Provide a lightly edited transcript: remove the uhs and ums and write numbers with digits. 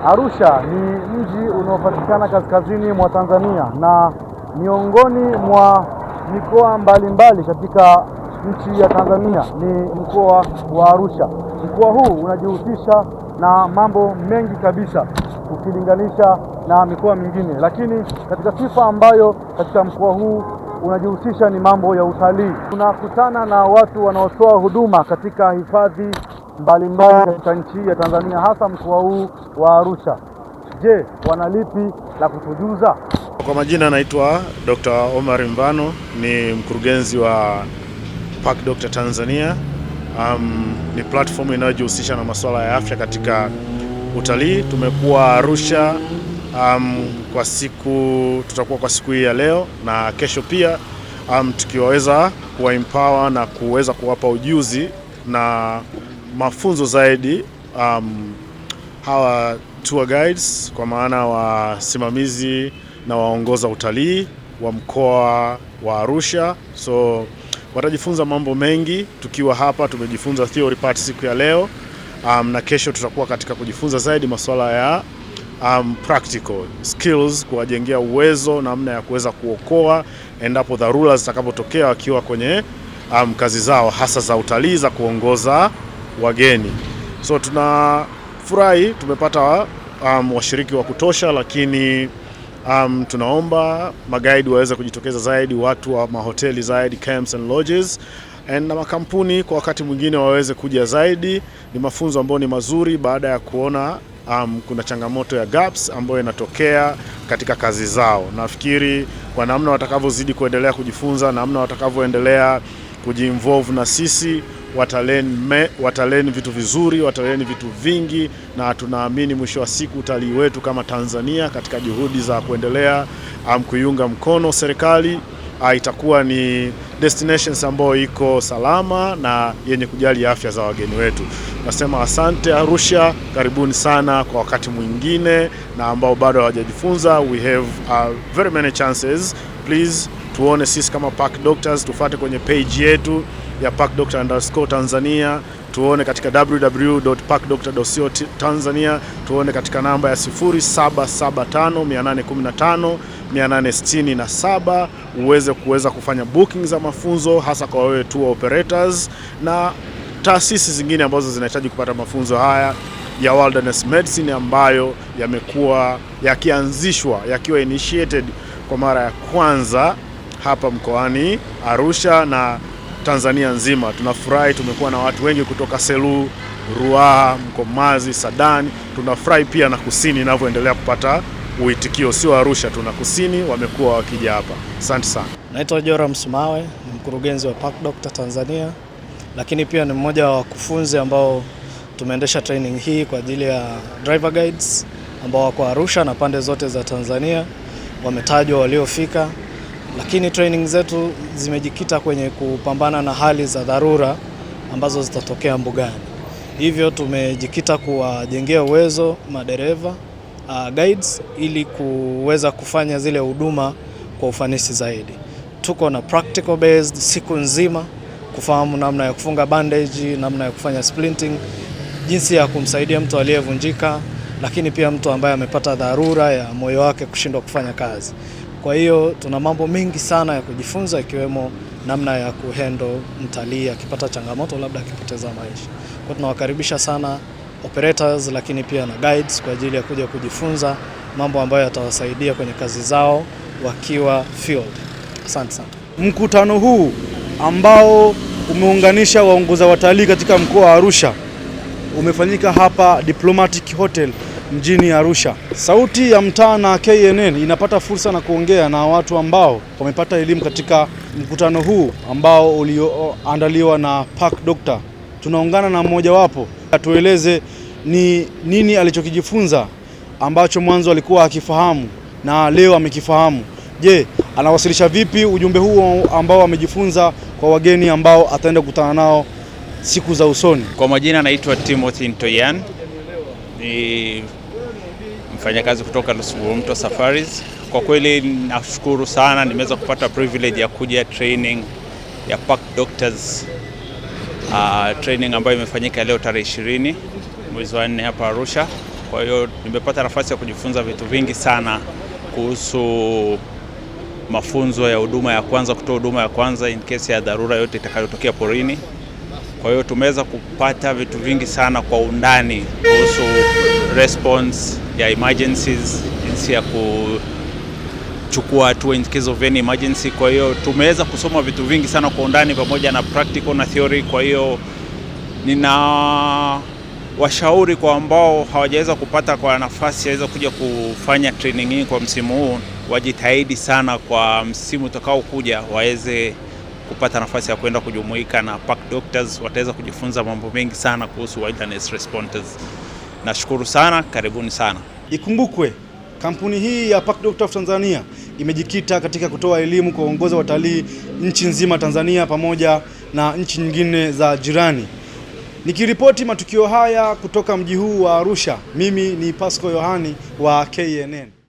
Arusha ni mji unaopatikana kaskazini mwa Tanzania na miongoni mwa mikoa mbalimbali katika nchi ya Tanzania ni mkoa wa Arusha. Mkoa huu unajihusisha na mambo mengi kabisa ukilinganisha na mikoa mingine, lakini katika sifa ambayo katika mkoa huu unajihusisha ni mambo ya utalii. Tunakutana na watu wanaotoa huduma katika hifadhi mbalimbali katika nchi ya Tanzania, hasa mkoa huu wa Arusha. Je, wanalipi la kutujuza? Kwa majina naitwa Dr. Omar Mvano, ni mkurugenzi wa Park Doctor Tanzania. Ni platform inayojihusisha na masuala ya afya katika utalii. Tumekuwa Arusha tutakuwa kwa siku hii ya leo na kesho pia, tukiwaweza kuwaempower na kuweza kuwapa ujuzi na mafunzo zaidi hawa tour guides, kwa maana wasimamizi na waongoza utalii wa mkoa wa Arusha. So watajifunza mambo mengi tukiwa hapa. Tumejifunza theory part siku ya leo, na kesho tutakuwa katika kujifunza zaidi masuala ya practical skills, kuwajengea uwezo namna ya kuweza kuokoa endapo dharura zitakapotokea wakiwa kwenye kazi zao hasa za utalii za kuongoza wageni. So tunafurahi tumepata washiriki wa kutosha, lakini tunaomba magaidi waweze kujitokeza zaidi, watu wa mahoteli zaidi, camps and lodges, na makampuni kwa wakati mwingine waweze kuja zaidi. Ni mafunzo ambayo ni mazuri baada ya kuona kuna changamoto ya gaps ambayo inatokea katika kazi zao. Nafikiri kwa namna watakavyozidi kuendelea kujifunza, namna watakavyoendelea kujiinvolve na sisi, wataleni vitu vizuri, wataleni vitu vingi, na tunaamini mwisho wa siku utalii wetu kama Tanzania katika juhudi za kuendelea kuiunga mkono serikali itakuwa ni destinations ambayo iko salama na yenye kujali afya za wageni wetu. Nasema asante Arusha, karibuni sana kwa wakati mwingine, na ambao bado hawajajifunza, we have very many chances. Please tuone sisi kama Park Doctors, tufuate kwenye page yetu ya parkdoctor_Tanzania, tuone katika www.parkdoctor.co.Tanzania, tuone katika namba ya 0775815867 uweze kufanya booking za mafunzo, hasa kwa wewe tour operators na taasisi zingine ambazo zinahitaji kupata mafunzo haya ya wilderness medicine ambayo yamekuwa yakianzishwa, yakiwa initiated kwa mara ya kwanza hapa mkoani Arusha na Tanzania nzima. Tunafurahi, tumekuwa na watu wengi kutoka Selu, Ruaha, Mkomazi, Sadani. Tunafurahi pia na Kusini inavyoendelea kupata uitikio, sio Arusha tuna Kusini wamekuwa wakija hapa. Asante sana. Naitwa Joram Sumawe, ni mkurugenzi wa Park Doctor Tanzania, lakini pia ni mmoja wa wakufunzi ambao tumeendesha training hii kwa ajili ya driver guides ambao wako Arusha na pande zote za Tanzania, wametajwa waliofika. Lakini training zetu zimejikita kwenye kupambana na hali za dharura ambazo zitatokea mbugani. Hivyo tumejikita kuwajengea uwezo madereva guides ili kuweza kufanya zile huduma kwa ufanisi zaidi. Tuko na practical based siku nzima kufahamu namna ya kufunga bandage, namna ya kufanya splinting, jinsi ya kumsaidia mtu aliyevunjika, lakini pia mtu ambaye amepata dharura ya moyo wake kushindwa kufanya kazi. Kwa hiyo tuna mambo mengi sana ya kujifunza, ikiwemo namna ya kuhandle mtalii akipata changamoto, labda akipoteza maisha. Kwa tunawakaribisha sana operators, lakini pia na guides kwa ajili ya kuja kujifunza mambo ambayo yatawasaidia kwenye kazi zao wakiwa field. Asante sana. Mkutano huu ambao umeunganisha waongoza watalii katika mkoa wa Arusha umefanyika hapa Diplomatic Hotel mjini Arusha. Sauti ya Mtaa na KNN inapata fursa na kuongea na watu ambao wamepata elimu katika mkutano huu ambao ulioandaliwa na Park Doctor. Tunaungana na mmoja wapo atueleze ni nini alichokijifunza ambacho mwanzo alikuwa akifahamu na leo amekifahamu. Je, anawasilisha vipi ujumbe huu ambao amejifunza kwa wageni ambao ataenda kukutana nao siku za usoni? Kwa majina naitwa Timothy Ntoyan, ni mfanyakazi kutoka Lusugumto Safaris. Kwa kweli nashukuru sana, nimeweza kupata privilege ya kuja training ya Park Doctors, training ambayo imefanyika leo tarehe 20 mwezi wa 4 hapa Arusha. Kwa hiyo nimepata nafasi ya kujifunza vitu vingi sana kuhusu mafunzo ya huduma ya kwanza, kutoa huduma ya kwanza in case ya dharura yote itakayotokea porini. Kwa hiyo tumeweza kupata vitu vingi sana kwa undani kuhusu response ya emergencies, jinsi ya kuchukua hatua in case of any emergency. Kwa hiyo tumeweza kusoma vitu vingi sana kwa undani pamoja na practical na theory. Kwa hiyo nina washauri kwa ambao hawajaweza kupata kwa nafasi yaweza kuja kufanya training hii kwa msimu huu, wajitahidi sana kwa msimu utakao kuja waweze kupata nafasi ya kwenda kujumuika na Park Doctors. Wataweza kujifunza mambo mengi sana kuhusu wilderness responders. Nashukuru sana, karibuni sana. Ikumbukwe, kampuni hii ya Park Doctors Tanzania imejikita katika kutoa elimu kwa waongoza watalii nchi nzima Tanzania pamoja na nchi nyingine za jirani. Nikiripoti matukio haya kutoka mji huu wa Arusha, mimi ni Pasco Yohani wa KNN.